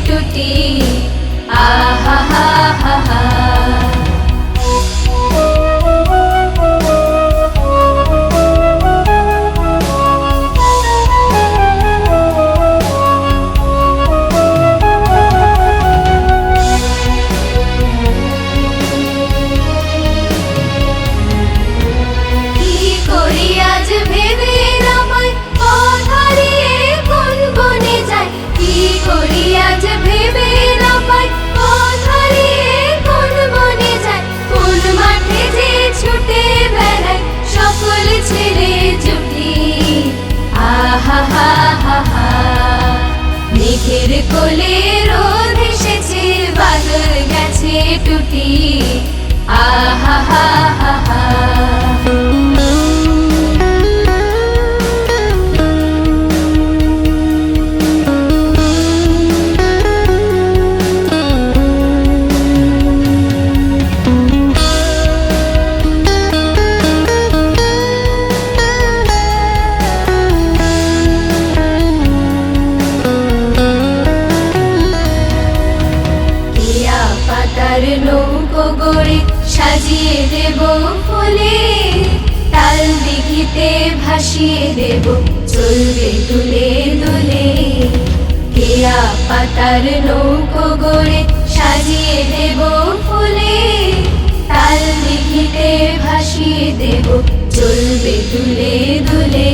টুটি আহা হা হা হা। মেঘের কোলে রোদ এসেছে বাদল গেছে টুটি আহা হা হা হা। নৌকো গড়ে সাজিয়ে দেব ফুলে তাল দিঘিতে ভাসিয়ে দেব চলবে দুলে দুলে। কেয়া পাতার নৌকো গড়ে সাজিয়ে দেব ফুলে তাল দিঘিতে ভাসিয়ে দেব চলবে দুলে দুলে।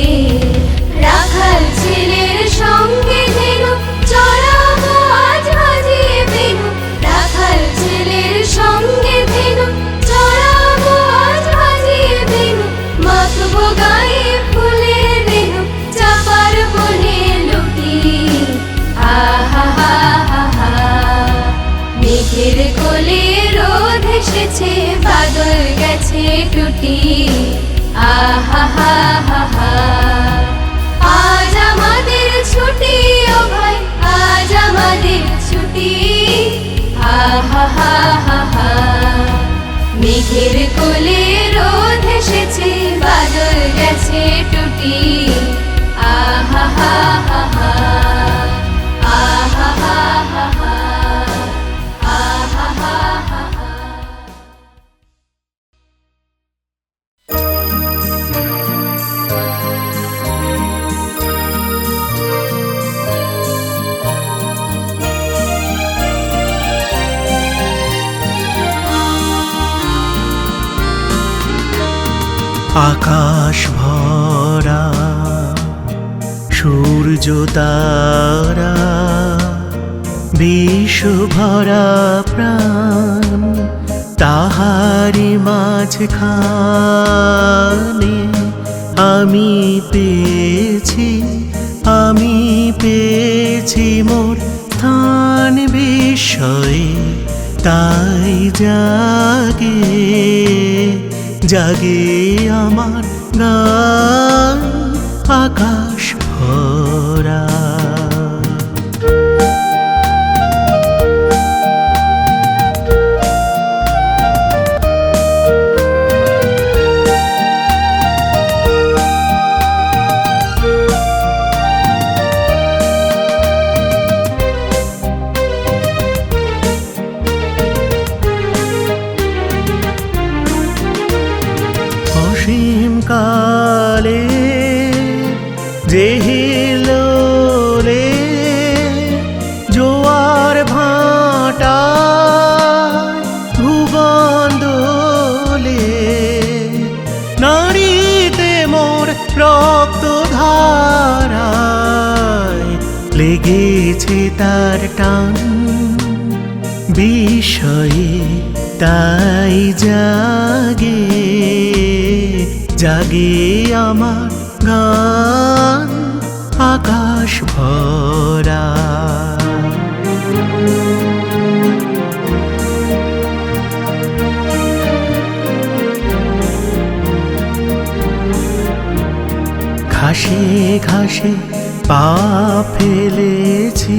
রাখাল ছেলের সঙ্গে ধেনু চড়াবো আজ বাজিয়ে বেনু রাখাল ছেলের সঙ্গে ধেনু চড়াবো আজ বাজিয়ে বেনু মাখবো গায়ে ফুলের রেণু চাপার বনে লুটি আহা হা হা হা। মেঘের কোলে রোদ এসেছে বাদল গেছে টুটি আহা হা হা হা। আজ আমাদের ছুটি ও ভাই আজ আমাদের ছুটি আহা হা হা হা। মেঘের কোলে রোদ এসেছে বাদল গেছে টুটি আহা হা হা হা আহা হা হা হা আহা হা হা হা। আকাশ ভরা সূর্য তারা বিশ্ব ভরা প্রাণ তাহারি মাঝখানে আমি পেয়েছি মোর স্থান বিস্ময়ে। তাই জাগে জাগে আমার গান আকাশ ভরা। কালে যে হিলোলে জোয়ার ভাটা ভুবন দোলে নারীতে মোর রক্ত ধারায় লেগেছে তার টান বিষয়ে। তাই জাগে জাগে আমার গান আকাশ ভরা। ঘাসে ঘাসে পা ফেলেছি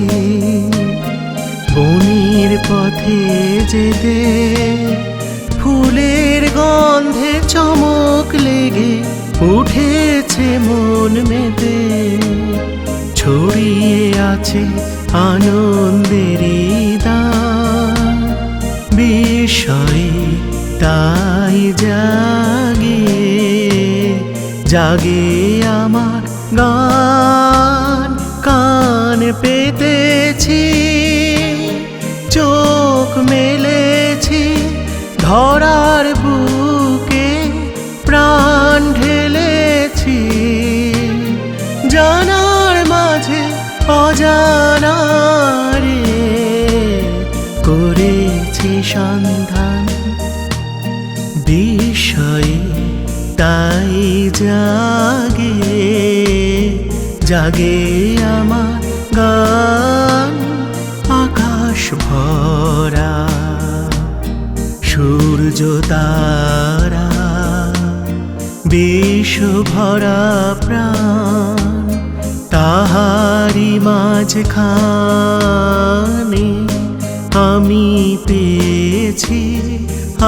বনের পথে যেতে ফুলের গন্ধে চমক লেগে উঠেছে মন মেতে। ছড়িয়ে আছে আনন্দেরই দান বিষয়ে তাই জাগে জাগে আমার গান কান পেতেছি চোখ মেলেছি ধরার বুকে প্রাণ ঢেলেছি জানার মাঝে অজানারে করেছি সন্ধান বিষয়ে তাই জাগে জাগে আমার গান আকাশ ভরা সূর্য তারা বিশ্ব ভরা প্রাণ তাহারি মাঝখানে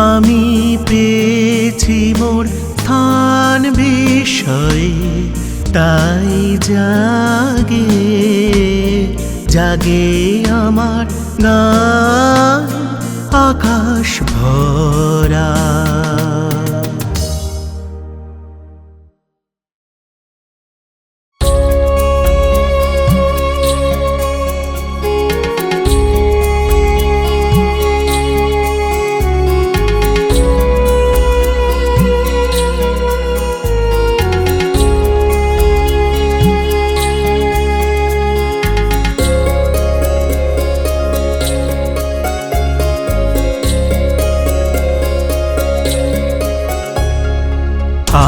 আমি পেয়েছি মোর স্থান বিষয়ে তাই জাগে জাগে আমার গান আকাশ ভরা।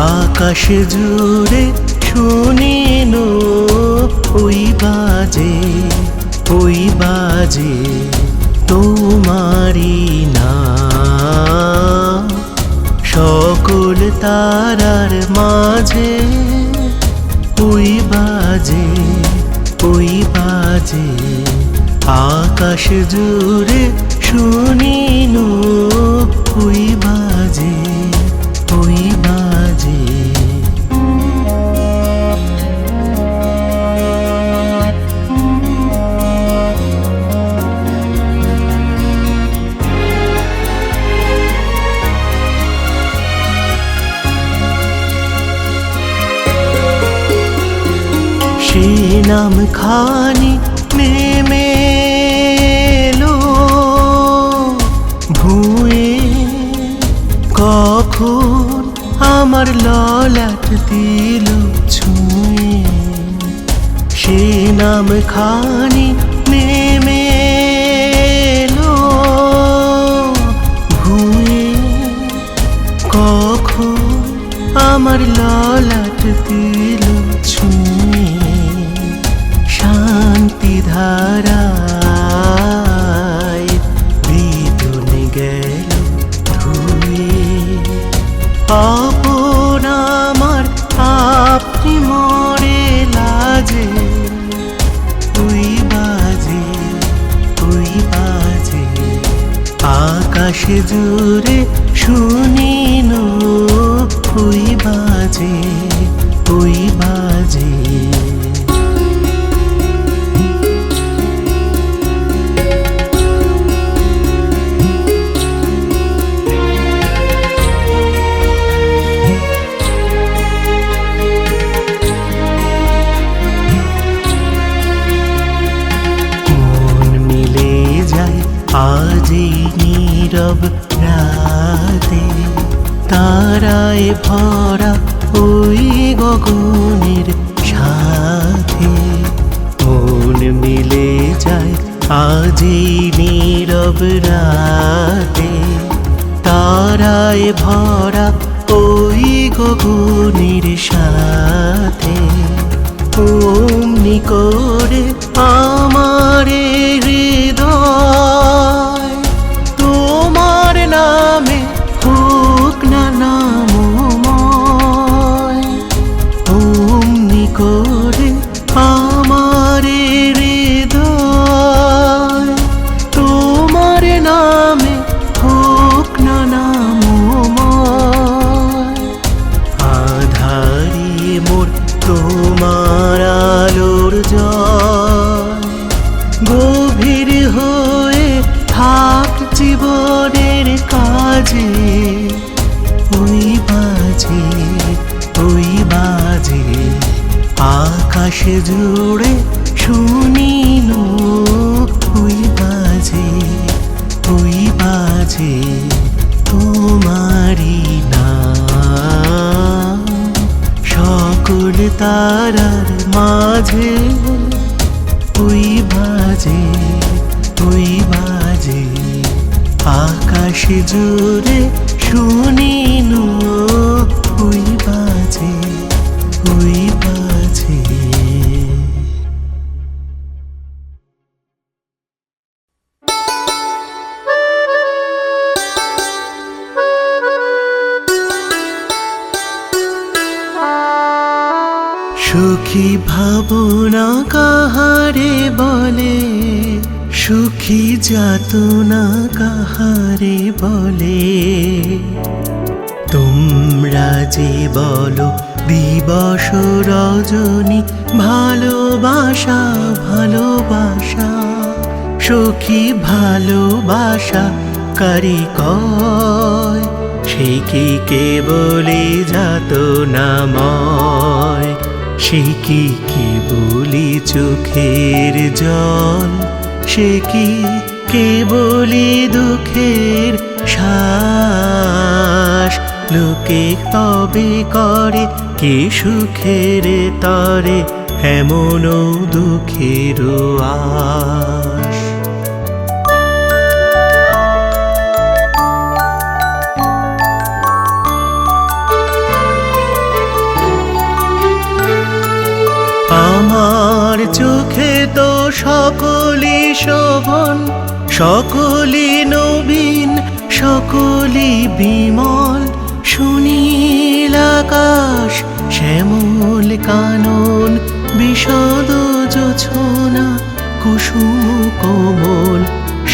আকাশ জুড়ে শুনিনু ওই বাজে তোমারি নাম সকল তারার মাঝে ওই বাজে আকাশ জুড়ে শুনিনু ওই বাজে সে নাম খানি নেমে এলো ভুঁয়ে কখন আমার ললাট দিল ছুঁয়ে সে নাম খানি নেমে এলো ভুঁয়ে কখন আমার ললাট দিল ছুঁয়ে শান্তি ধারায় বিদুন গেল ধুয়ে আপন আমার আপনি মরে লাজে ওই বাজে আকাশে জুড়ে শুনিনু ওই বাজে আজি নীরব রাতে তারায় ভরা ওই গগনের সাথে মন মিলে যায় আজি নীরব রাতে তারায় ভরা ওই গগনের সাথে অমনি করে আমার হৃদয় তোমার নামে হোক না নামময় অমনি করে আমার হৃদয় তোমার নামে হোক না নামময় আধারি মোর তোমার আলোর জয় আকাশে জুড়ে শুনিনু ওই বাজে তোমারি নাম। সকল তারার মাঝে ওই বাজে আকাশে জুড়ে শুনিনু ওই বাজে। সুখী ভাবনা কাহারে বলে, সুখী যাতনা কাহারে বলে। তোমরা যে বলো দিবস রজনী ভালোবাসা ভালোবাসা, সখী ভালোবাসা কারি কয়, সে কি কেবলি যাতনাময়, সে কি কেবলি চোখের জল, সে কি কেবলি দুঃখের শ্বাস। লোকে তবে করে কি সুখের তরে এমন দুঃখের আশ। আমার চোখে তো সকলি শোভন, সকলি নবীন, সকলি বিমল। সুনীল আকাশ, শ্যামল কানন, বিশদ জোছনা, কুসুম কোমল।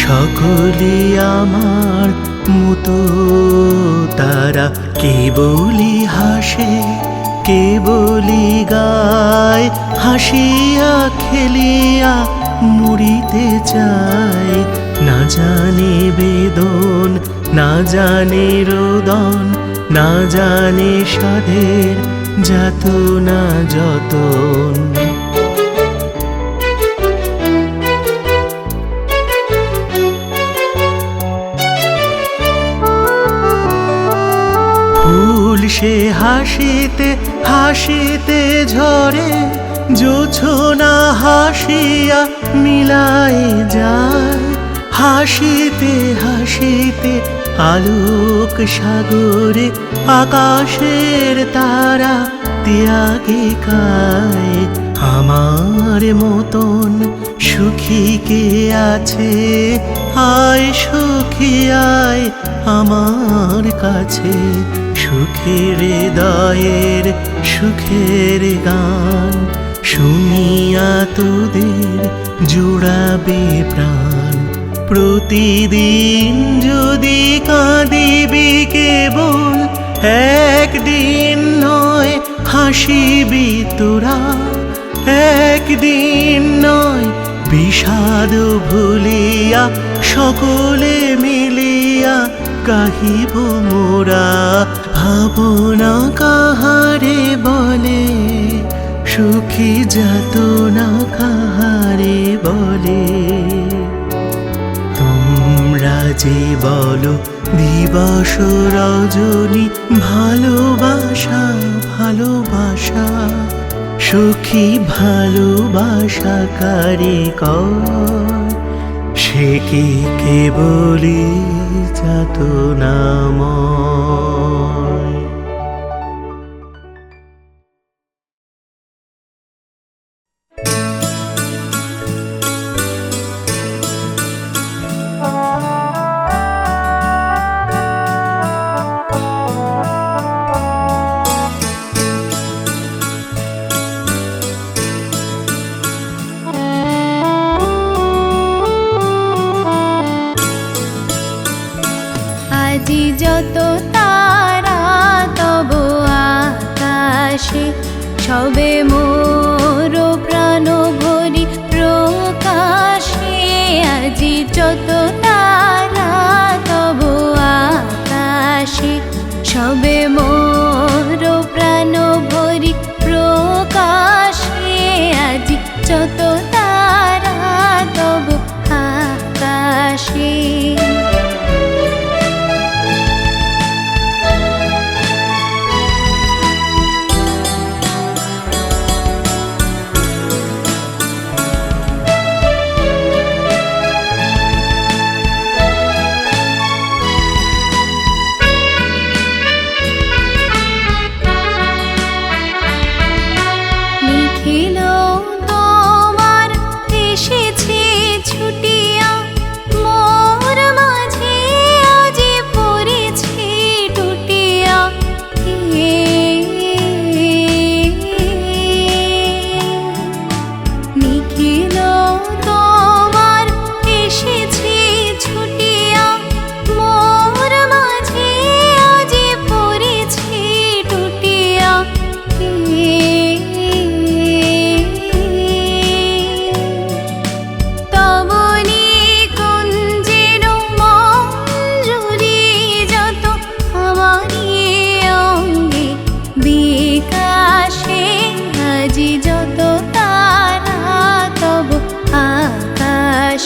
সকলি আমার মতো তারা, কেবলি হাসে কেবলি গায়, হাসিয়া খেলিয়া মরিতে চায়। না জানে বেদন, না জানে রোদন, না জানে সাধের যাতনা যতন। ফুল সে হাসিতে হাসিতে ঝরে, জোছনা হাসিয়া মিলায় যায়। হাসিতে হাসিতে আলোক সাগরে, আকাশের তারা ত্যাগে কায়। আমার মতন সুখী কে আছে, আয় সুখী আয় আমার কাছে। সুখের হৃদয়ের সুখের গান, শুনিয়া তোদের জুড়াবে প্রাণ। প্রতিদিন যদি কাঁদিবি কেবল, একদিন নয় হাসিবি তোরা। একদিন নয় বিষাদ ভুলিয়া, সকলে মিলিয়া গাহিব মোরা। ভাবনা কাহারে বলে, সুখী যাতনা কাহারে বলে। তোমরা যে বলো দিবস রজনী ভালোবাসা ভালোবাসা, সুখী ভালোবাসা কারে কয়, সে কি কেবলি যাতনাময়। আজি যত তারা তব আকাশে, সবে মোর প্রাণ ভরি প্রকাশে। আজি যত তারা তব আকাশে, সবে মোর প্রাণ ভরি প্রকাশে।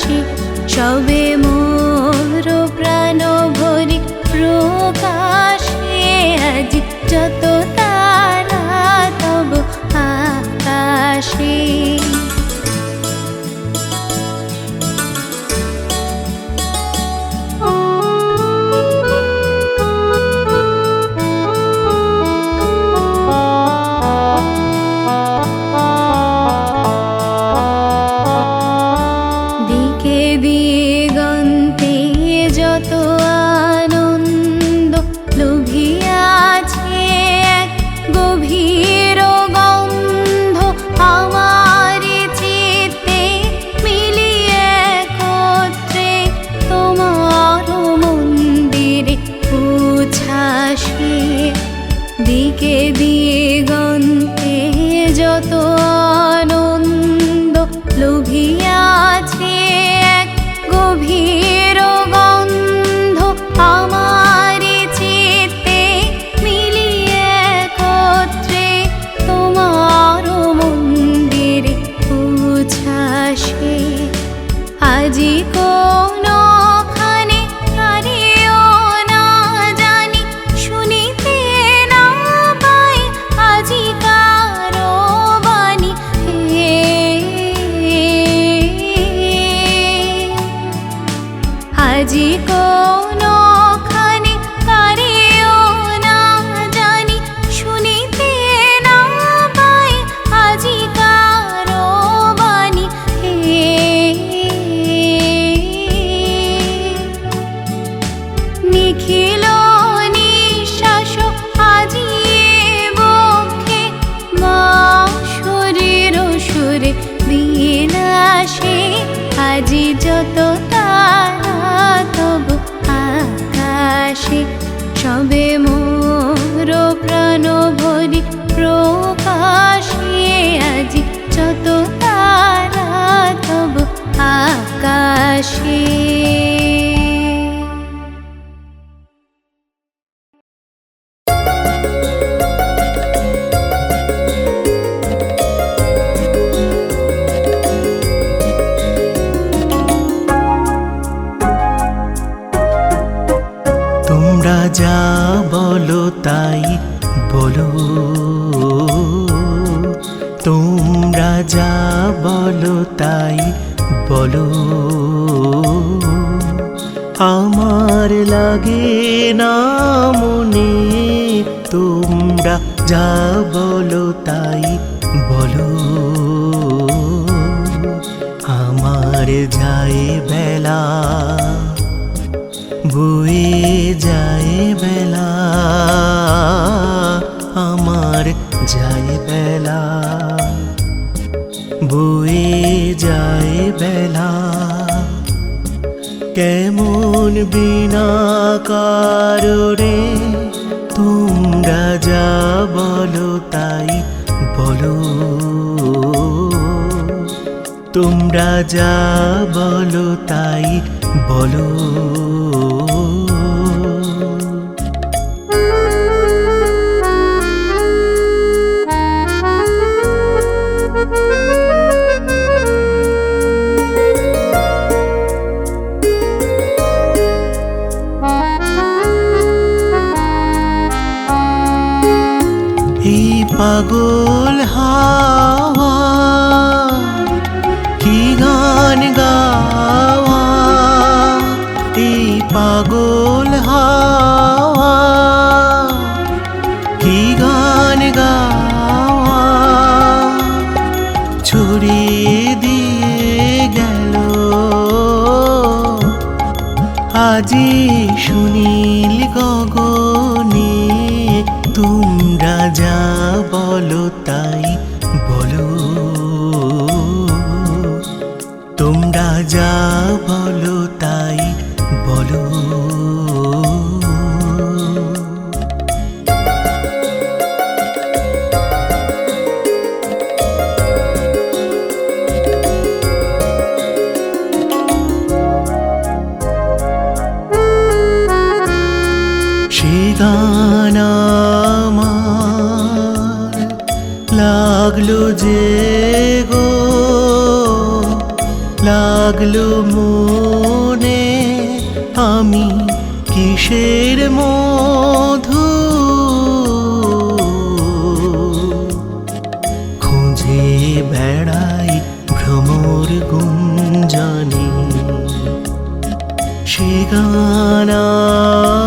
আকাশে সবে মোর প্রাণ ভরি প্রকাশে আজ যত তারা তব আকাশে দিকে দিগন্তে যত আনন্দ লোভিয়াছে এক গভীর গন্ধ আমারি চিত্তে মিলিয়ে একত্রে তোমার মন্দিরে উচ্ছ্বাসে আজি কোন আজি কোনখানে কারেও না জানি শুনিতে না পাই আজি কারো বাণী নিখিল নিঃশ্বাস আজি বক্ষে মা শরীর সুরে বিলাসে আজি যত তব আকাশে সবে মোর প্রাণ ভরি প্রকাশে আজি যত তারা তব আকাশে তোমরা যা বলো তাই বলো, তোমরা যা বলো তাই বলো, আমার লাগে না মনে। তোমরা যা বলো তাই বলো, আমার যায় বেলা বয়ে যায় বেলা, আমার যায় বেলা বয়ে যায় বেলা। কেমন বিনা কারণে তোমরা যা বলো তাই বলো, তোমরা যা বলো তাই বলো। এই পাগল হাওয়া কি গান গাওয়া, এই পাগল হাওয়া কি গান গাওয়া, ছড়িয়ে দিয়ে গেল আজি সুনীল গগনে। তোমরা যা বলো তাই বলো, তোমরা যা বলো তাই বলো। সে গান আমার লাগলো যে গো, লাগলো মনে আমি কিসের মধু খুঁজে বেড়াই ভ্রমর গুঞ্জনে সে গান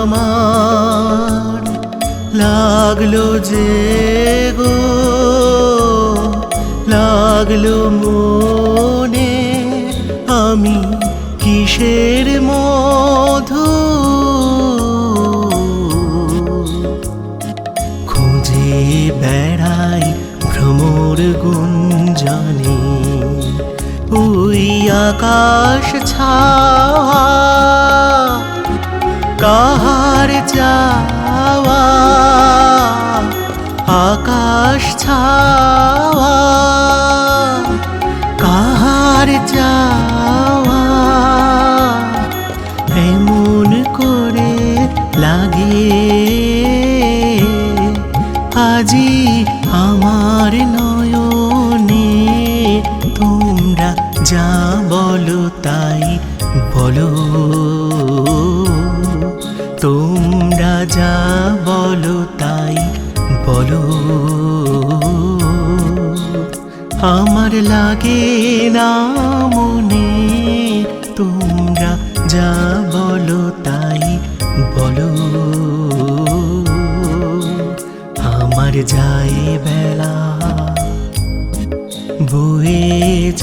আমার লাগলো যে গো লাগলো মনে আমি কিসের মধু খুঁজে বেড়াই ভ্রমর গুঞ্জনে ওই আকাশ ছাওয়া কাহার যাওয়া আকাশ ছাওয়া কাহার যাওয়া এমন করে লাগে আজি আমার নয়নে তোমরা যা বলো তাই বলো তোমরা যা বলো তাই বলো আমার লাগে না মনে তোমরা যা বলো তাই বলো আমার যায় বেলা বয়ে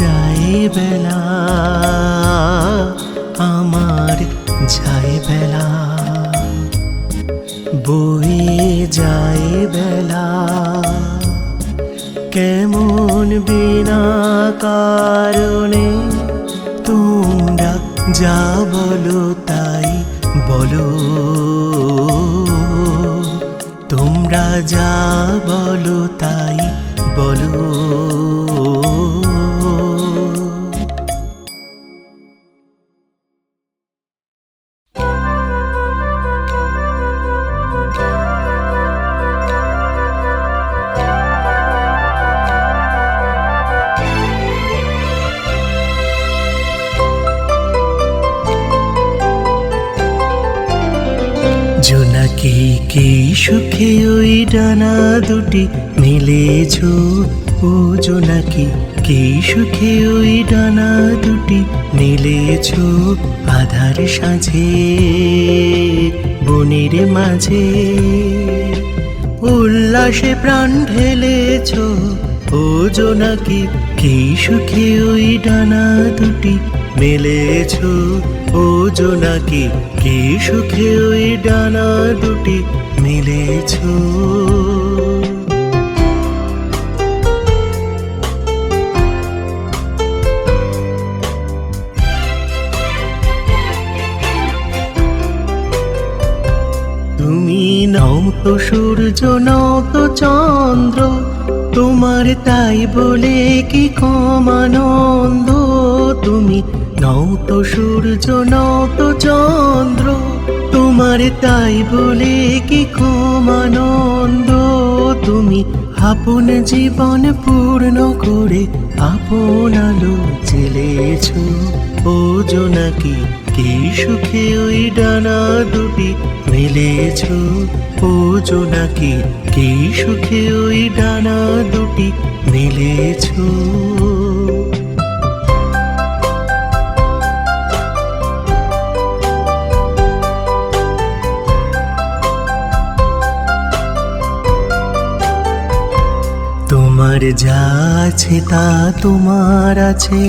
যায় বেলা আমার যায় বেলা বয়ে যায় বেলা কেমন বিনা কারণে তোমরা যা বলো তাই বলো তোমরা যা বলো তাই বলো জোনাকি কি সুখে ওই ডানা দুটি মেলেছ ও জোনাকি কি সুখে ওই ডানা দুটি মেলেছ আধার সাঁঝে বনের মাঝে উল্লাসে প্রাণ ঢেলেছ ও জোনাকি কি সুখে ওই ডানা দুটি মেলেছ ও জোনাকি কি সুখে ওই ডানা দুটি মেলেছ তুমি নও তো সূর্য নও তো চন্দ্র তোমার তাই বলে কি কম আনন্দ তুমি নও তো সূর্য নও তো চন্দ্র তোমার তাই বলে কি কম আনন্দ তুমি আপন জীবন পূর্ণ করে আপন আলো জ্বেলেছ ও জোনাকি কি সুখে ওই ডানা দুটি মেলেছ ও জোনাকি কি সুখে ওই ডানা দুটি মেলেছ তোমার যা আছে তা তোমার আছে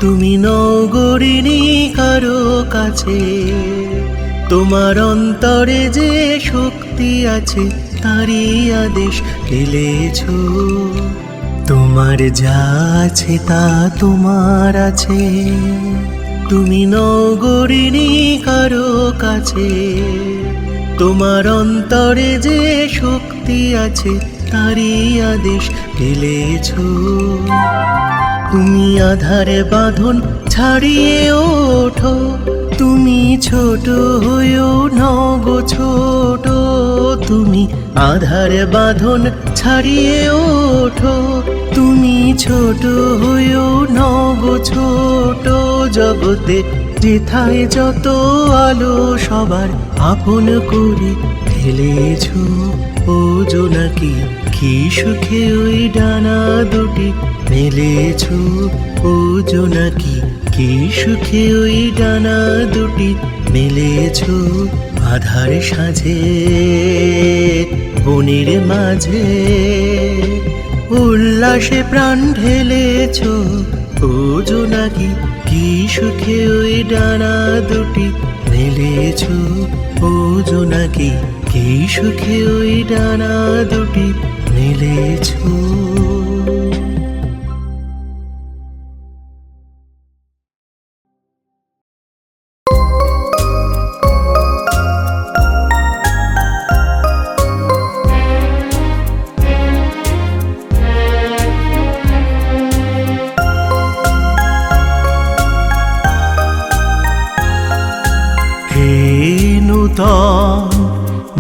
তুমি নগরিনী কারো কাছে তোমার অন্তরে যে শক্তি আছে তারই আদেশ পেলেছ তোমার যা আছে তা তোমার আছে তুমি নগরিনী কারো কাছে তোমার অন্তরে যে শক্তি আছে তারই আদেশ পেলেছ তুমি আধারে বাঁধন ছাড়িয়ে ওঠো, তুমি ছোট হয়েও নগো ছোট। তুমি আধারে বাঁধন ছাড়িয়ে ওঠো, তুমি ছোট হয়েও নগো ছোট। জগতে যেথায় যত আলো সবার আপন করে ফেলেছো, ও জোনাকি কি সুখে ওই ডানা দুটি মেলেছো। ও জোনাকি কি সুখে ওই ডানা দুটি মেলেছো। আধার সাঁঝে বনের মাঝে উল্লাসে প্রাণ ঢেলেছো। ও জোনাকি কি সুখে ওই ডানা দুটি মেলেছো। ও জোনাকি কি সুখে ওই ডানা দুটি মেলেছো।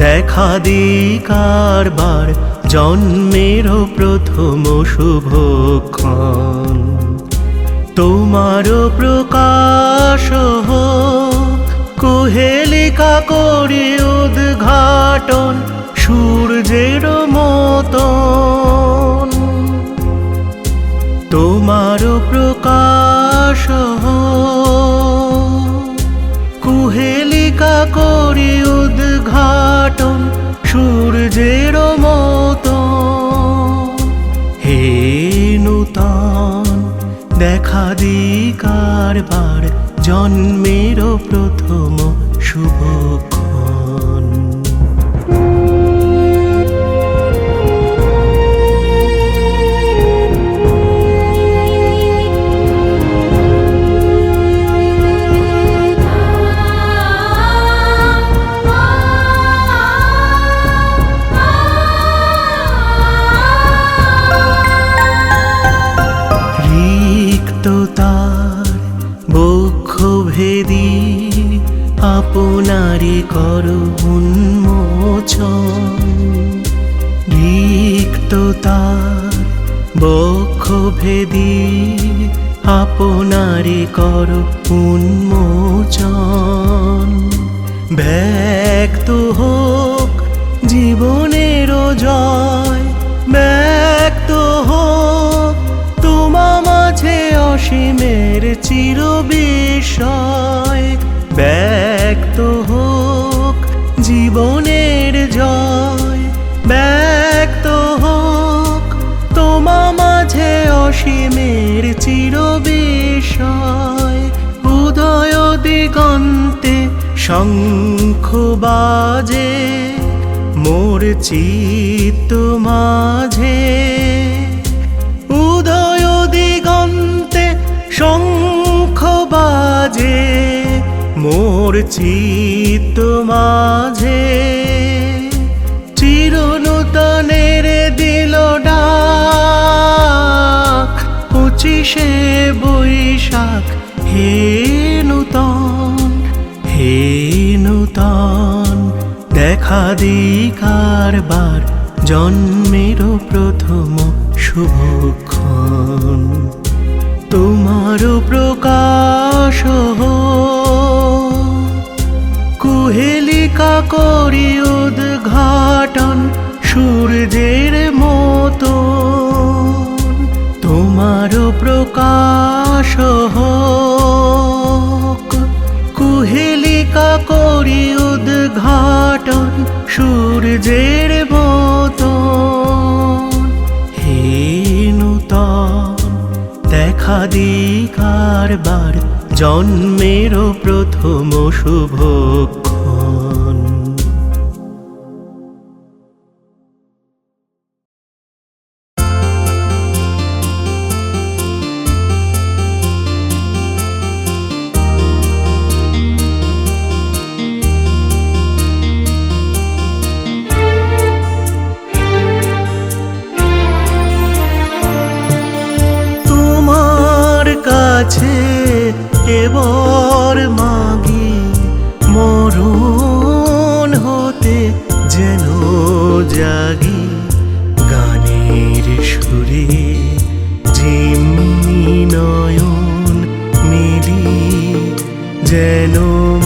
দেখা দিই কারবার জন্মের প্রথম শুভক্ষণ। তোমার প্রকাশ হোক কুহেলিকা করে উদ্ঘাটন সূর্যের মতন। তোমার প্রকাশ হোক কুহেলিকা করে উদ্ঘাটন সূর্যের মতন। হে নূতন দেখা দিই কারবার জন্মের প্রথম শুভক্ষণ। ভেদি আপনারে করো উন্মোচন। রিক্ততার বক্ষ ভেদি আপনারে করো উন্মোচন। ব্যক্ত হোক জীবনের জয়, ব্যক্ত হোক তোমা মাঝে অসীমের চির বিস্ময়। ব্যক্ত হোক জীবনের জয়, ব্যক্ত হোক তোমা মাঝে অসীমের চির বিস্ময়। উদয় দিগন্তে শঙ্খ বাজে মোর চিত্ত মাঝে। উদয় দিগন্তে শঙ্খ বাজে মোর চিত্ত মাঝে। চির নূতনের দিল ডাক 25শে বৈশাখ। হে নূতন, হে নূতন দেখা দিই কারবার জন্মের প্রথম শুভক্ষণ। তোমার প্রকাশ কুহেলিকা করি উদ্ঘাটন সূর্যের মতন। তোমার প্রকাশ কুহেলিকা করি উদ্ঘাটন সূর্যের মতন। হে নূতন দেখা দিই কারবার জন্মের প্রথম শুভক্ষণ। তোমার কাছে এবার মাগি মরণ হতে যেন জাগি গানের সুরে যেমনি নয়ন মেলি যেন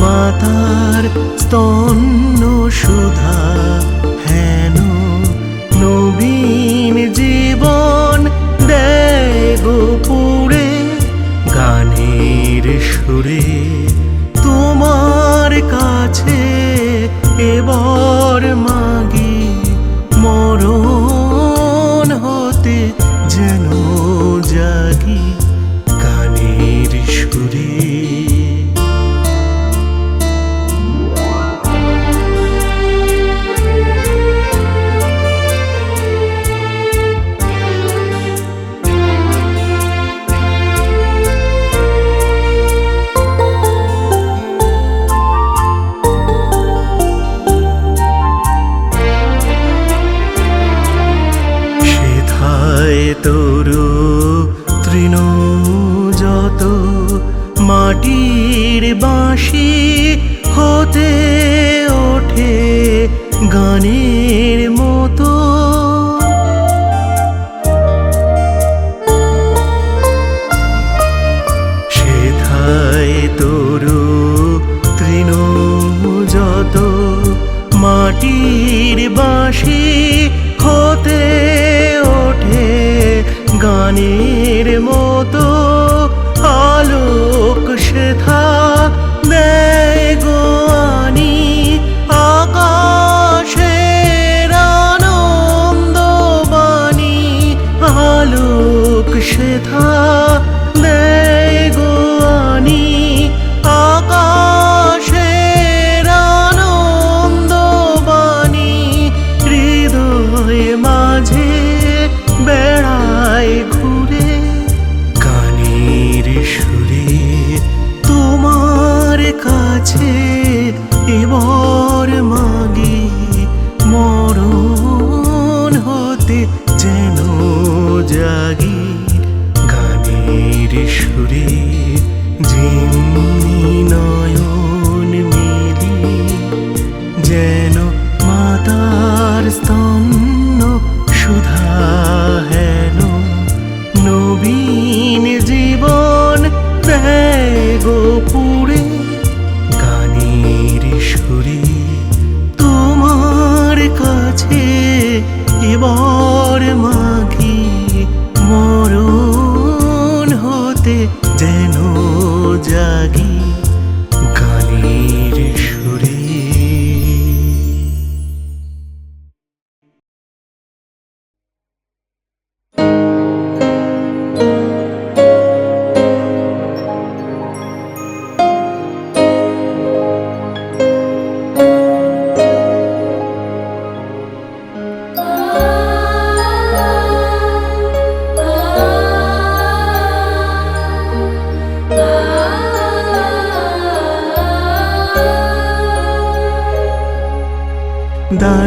মাতার স্তন্য সুধা হেন নবীন জীবন দেয় গো পুরে গানের সুরে তোমার কাছে এবার মাগি মরণ হতে যেন জাগি গানের সুরে। তরু তৃণ যত মাটির বাঁশি হতে ওঠে গানের মতো সেথায় তরু তৃণ যত মাটির বাঁশি হতে ওঠে গানের মতো আলোক সেথা দেয় গো আনি আকাশের আনন্দ বাণী আলোক সেথা দেয় গো আনি আকাশের আনন্দ বাণী হৃদয় মাঝে বেড়ায় ঘুরে গানের সুরে তোমার কাছে এবার মাগি মরণ হতে যেন জাগি গানের সুরে যেমনি নয়ন মেলি যেন মাতার স্তন্য সুধা হেন নবীন জীবন দেয় গো পুরে গানের সুরে তোমার কাছে এবার মাগি মরণ হতে যেন জাগি গানের সুরে।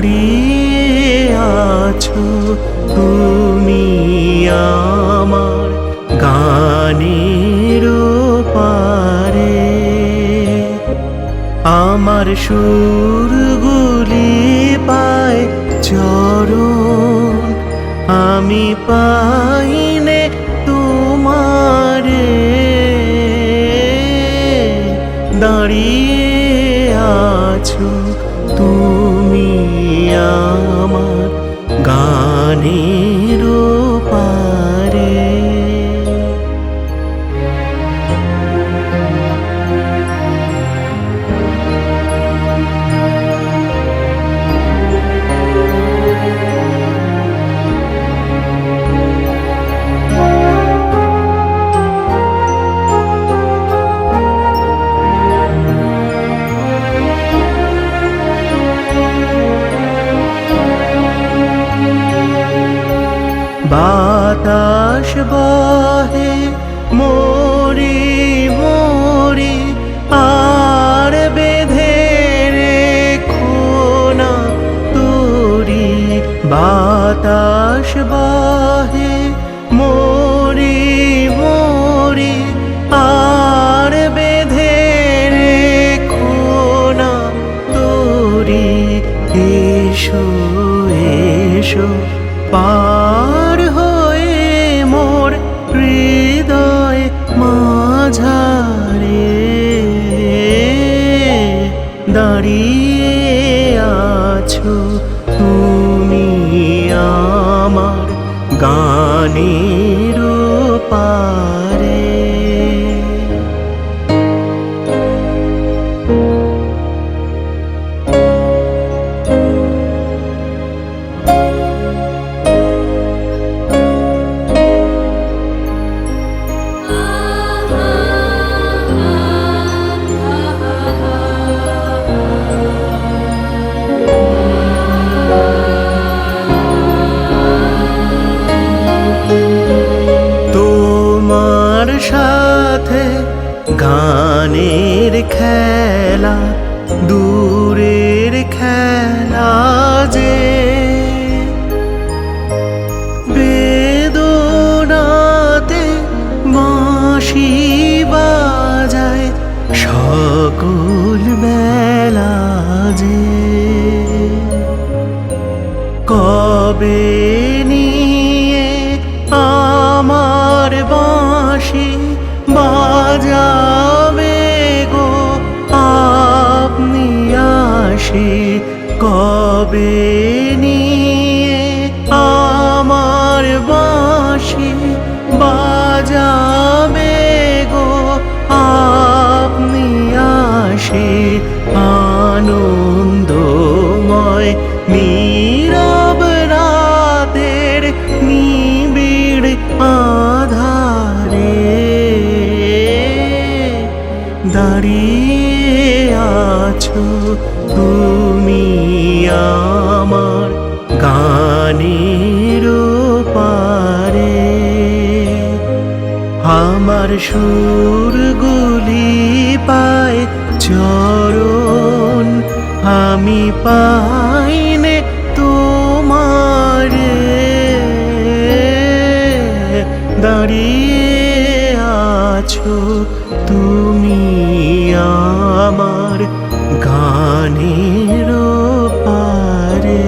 দাঁড়িয়ে আছো তুমি আমার গানের পারে আমার সুরগুলি পায় চরণ আমি পাইনে তোমারে দাঁড়িয়ে আছো তুমি আমার গানের পারে বাতাস বহে মরি মরি আর বেঁধে রেখো না তোরি বাতাস বহে মরি মরি এসো পার হয়ে মোর হৃদয় মাঝারে দাঁড়িয়ে আছো তুমি আমার গানের পারে। তোমার সাথে গানের খেলা দূরের খেলা যে বেদনাতে বাঁশি বাজায় সকল বেলা যে কবে নিয়ে আমার বাঁশি বাজাবে গো আপনি আসি কবে নিয়ে আমার বাঁশি বাজাবে গো আপনি আসি আনন্দময় নীরব রাতের নিবিড় আধারে দাঁড়িয়ে আছো তুমি আমার গানের পারে। আমার সুরগুলি পায় চরণ আমি পাইনে তোমারে দাঁড়িয়ে আছো তুমি আমার গানের পারে।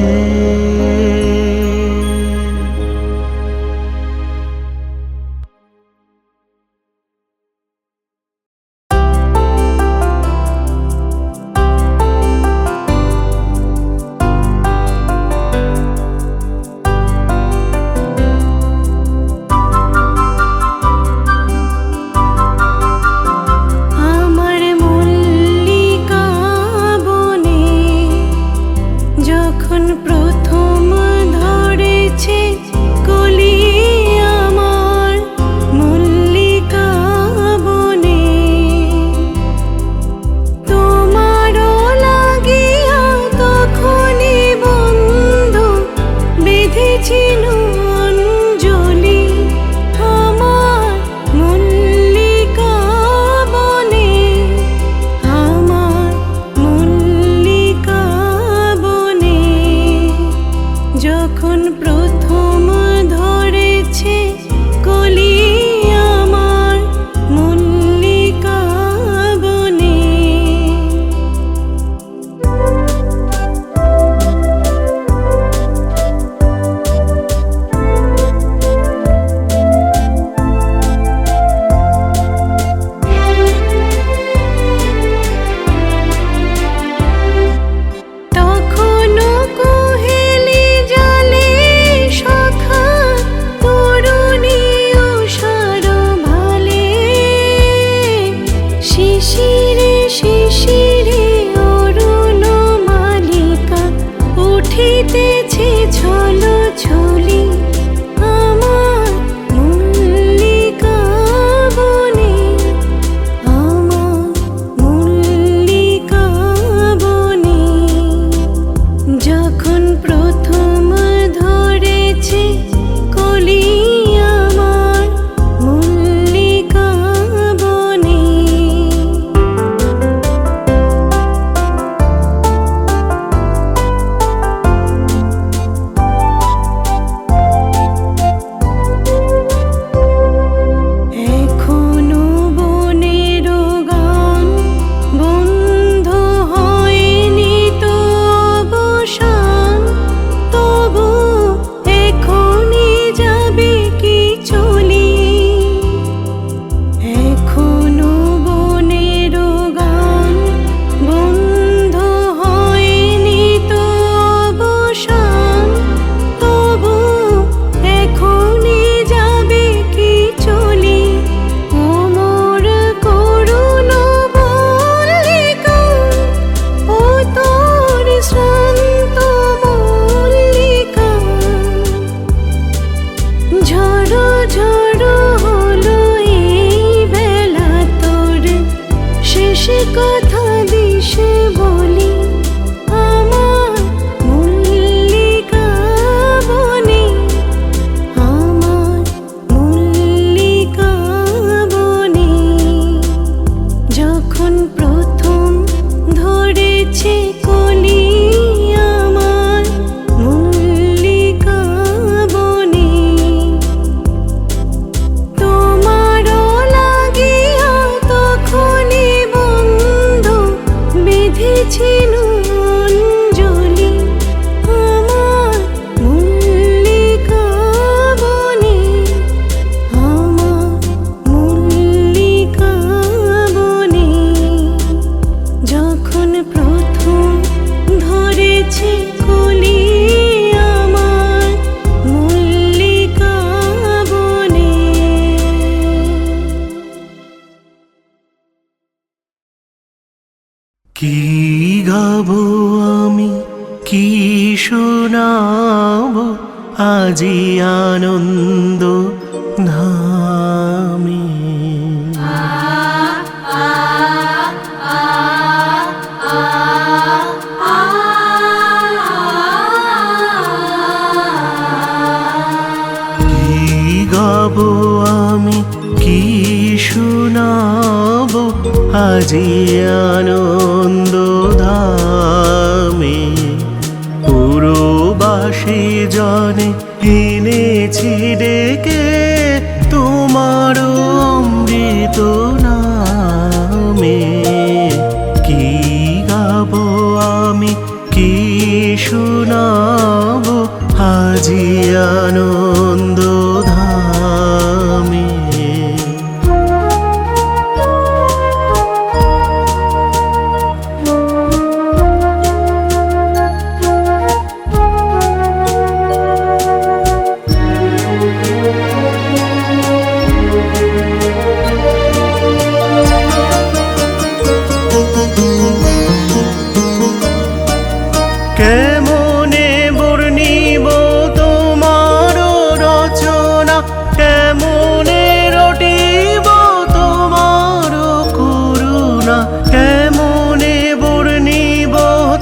ঝড়ো হলো এই বেলা তোর শেষ কথা দিশে বলি আমার মল্লিকা বনে, আমার মল্লিকা বনে। যখন প্রথম ধরেছে কলি আমার মল্লিকা বনে, তোমারও লাগিয়া তখনই বন্ধু বেঁধেছিল অঞ্জলি আমার মল্লিকা বনে, আমার মল্লিকা বনে। যখন প্রথম ধরেছে কলি আমার মল্লিকা বনে। কি গাবো আমি, কি শোনাবো আজি আনন্দ ধামে। কি গাবো আমি, কি শোনাবো আজি আনন্দ ধামে। পুরবাসী জনে এনেছি ডেকে তোমার অমৃত নামে। কি গাবো আমি, কি শোনাবো আজি আনন্দ ধামে। কেমনে বর্ণিব তোমার রচনা, কেমনে রটিব তোমার করুণা। কেমনে বর্ণিব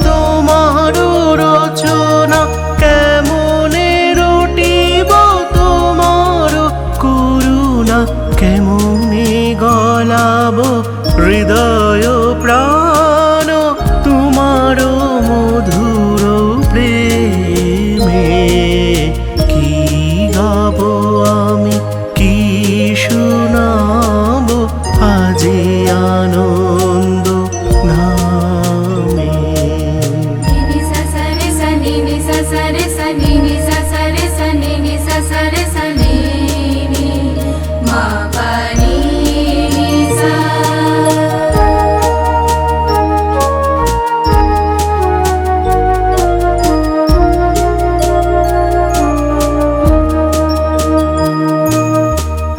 তোমার রচনা, কেমনে রটিব তোমার করুণা। কেমনে গলাব হৃদয় প্রাণ তোমার মধুর প্রেমে। কি গাবো আমি, কি শোনাবো আজি আনন্দ ধামে। Ni sa sa re sa ni sa sa re sa ni sa sa re sa ni sa sa re sa ni ma pa ni sa।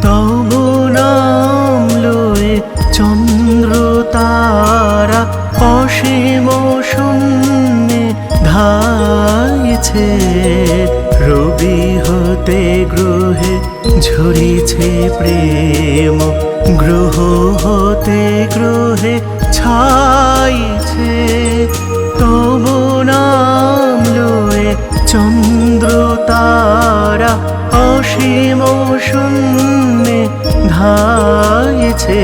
তব নাম লয়ে চন্দ্র তারা অসীম শূন্যে ধাইছে। রবি হতে গ্রহে ঝরিছে প্রেম, গ্রহ হতে গ্রহে ছাইছে। তব নাম লয়ে চন্দ্র তারা অসীম শূন্যে ধাইছে।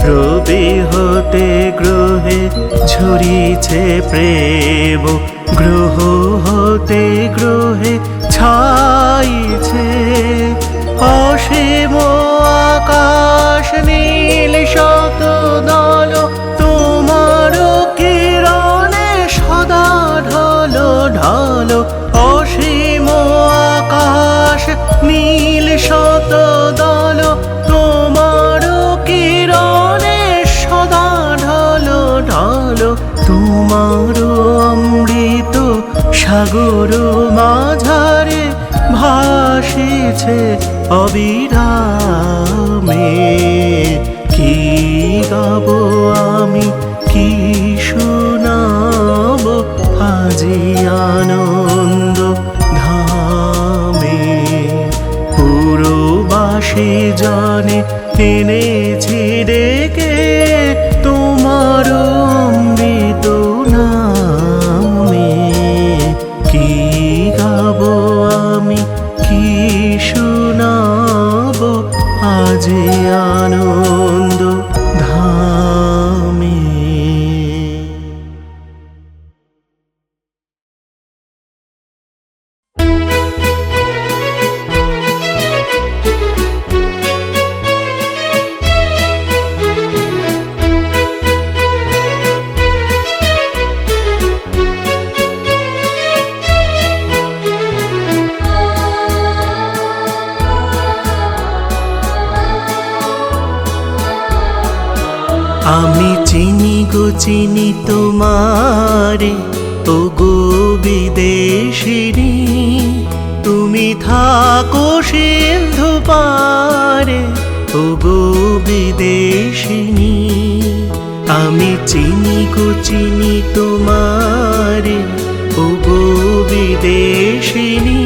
রবি হতে গ্রহে ঝরিছে প্রেম, গ্রহ হতে গ্রহে ছাইছে। অসীম আকাশ নীল শত দল তোমার কিরণে সদা ঢলো ঢলো। অসীম আকাশ নীল শত দল তোমার কিরণে সদা ঢলো ঢলো। তোমার অমৃত সাগর মাঝারে ভাসিছে অবিরামে। কি গাবো আমি, কি শোনাবো আজি আনন্দ ধামে। পুরো দাসী জনে এনেছি ডেকে তোমার অমৃত নামে। কি গাবো আমি, কি শোনাবো আজ আনন্দ ধামে। আমি চিনি গো চিনি তোমারে, ও গো বিদেশিনী। তুমি থাকো সিন্ধু পারে, ও গো বিদেশিনী। আমি চিনি গো চিনি তোমারে, ও গো বিদেশিনী।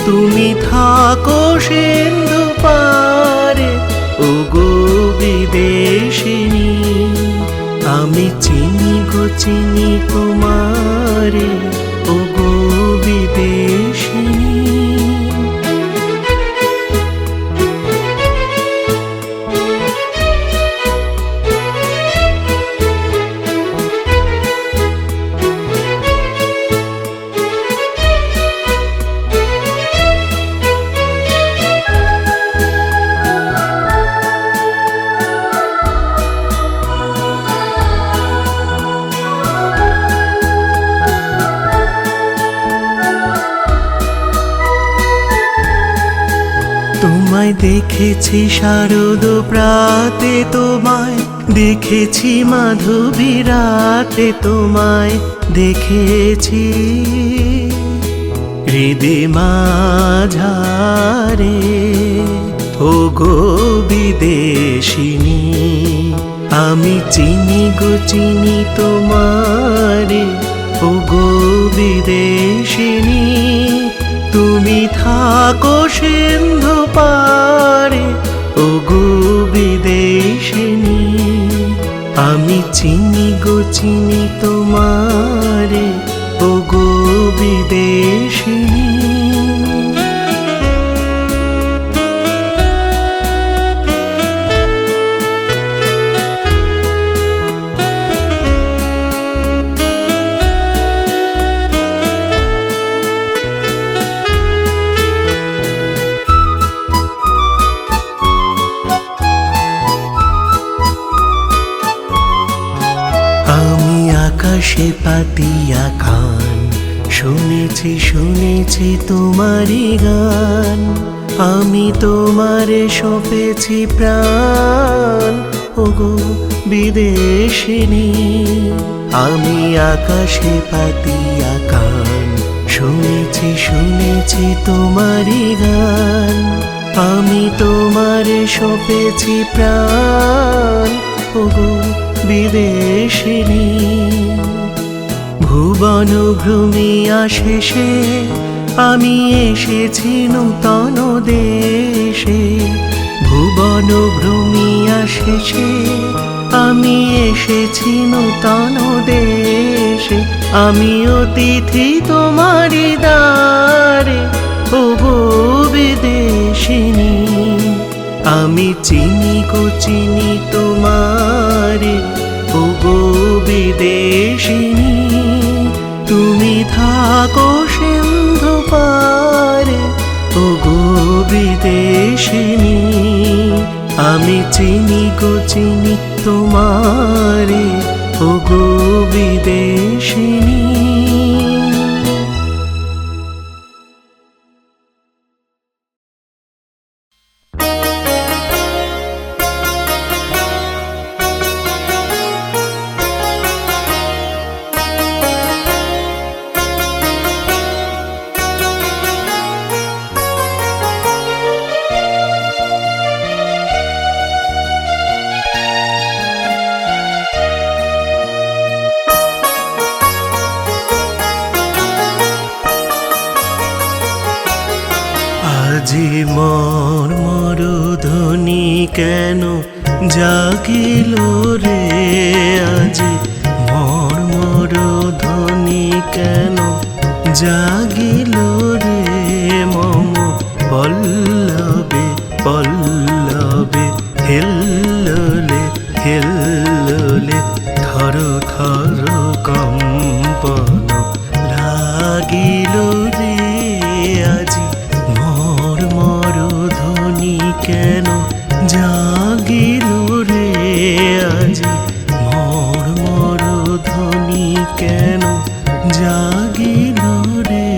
তুমি থাকো সিন্ধু পারে, ও গো বিদেশিনী। আমি চিনি গো চিনি তোমারে, ও গো বিদেশিনী। তোমায় দেখেছি শারদ প্রাতে, তোমায় দেখেছি মাধবী রাতে, তোমায় দেখেছি হৃদে মাঝারে, ও গো বিদেশিনী। আমি চিনি গো চিনি তোমারে, ও গো বিদেশিনী। তুমি থাকো সিন্ধু পারে, ও গো বিদেশিনী। আমি চিনি গো চিনি তোমারে, ও গো বিদেশিনী। আকাশে পাতিয়া কান, শুনেছি শুনেছি তোমারই গান। আমি তোমারে সঁপেছি প্রাণ, ও গো বিদেশিনী। আমি আকাশে পাতিয়া কান, শুনেছি শুনেছি তোমারই গান। আমি তোমারে সঁপেছি প্রাণ, ও গো বিদেশিনী। ভুবন ভ্রমিয়া শেষে আমি এসেছি নূতন দেশে। ভুবন ভ্রমিয়া শেষে আমি এসেছি নূতন দেশে। আমি অতিথি তোমারি দ্বারে, ও গো বিদেশিনী। আমি চিনি গো চিনি তোমারে, ও গো বিদেশিনী। তুমি থাকো সিন্ধু পারে, ও গো বিদেশিনী। আমি চিনি গো চিনি তোমারে, ও গো বিদেশিনী। আজি মর্মর ধ্বনি কেন জাগিল রে, আজি মর্মর ধ্বনি কেন জাগিল রে, মম পল্লবে পল্লবে হেল্লোলে হেল্লোলে থর থর কম্পন লাগিল রে, আজি মর্মর ধ্বনি কেন জাগিল রে, আজি মর্মর ধ্বনি কেন জাগিল রে।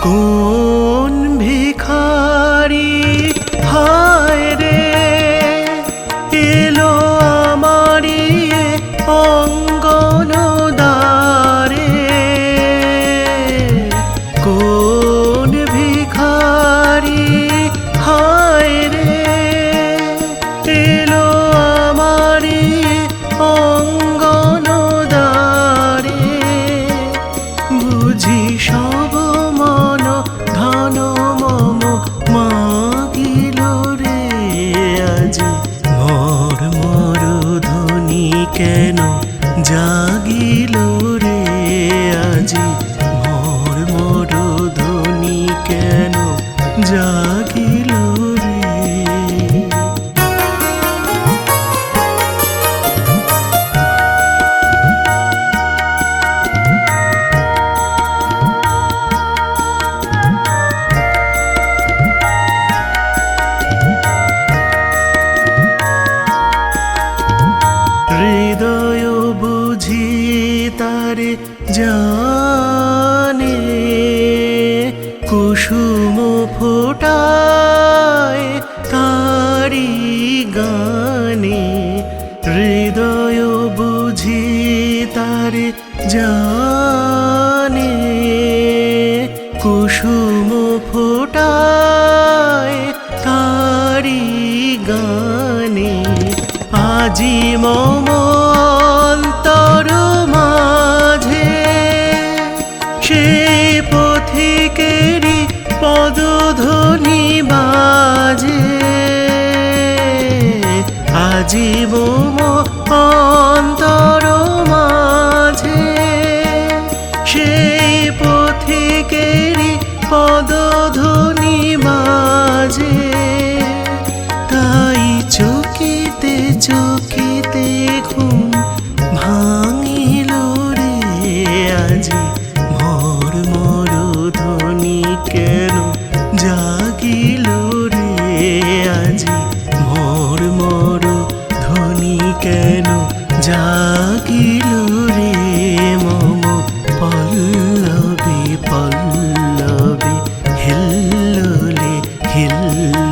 কোন ভিখারি হায় রে এলো আমারি অঙ্গন দ্বারে, কোন ভিখারি হায় রে এলো আমারি অঙ্গন দ্বারে, বুঝি সব মন ধন মম মাগিল রে, আজি মর্মর ধ্বনি কেন জাগিল রে, আজি মর্মর ধ্বনি কেন জাগিল রে। হৃদয় বুঝি তারে জানে, কুসুম ফোটায় তারি গানে, হৃদয় বুঝি তারে জানে, কুসুম ফোটায় তারি গানে, আজি মম অন্তর মাঝে সে পথিকেরি পদধ্বনি বাজে, আজি মম অন্তর মাঝে সে পথিকেরি পদধ্বনি বাজে, তাই চকিতে চকিতে ঘুম ভাঙিল রে, আজি মর্মর ধ্বনি কেন জাগিল রে, আজি মর্মর ধ্বনি কেন জাগিল রে, মম পল্লবে পল্লবে হেল্লোলে হেল্লোলে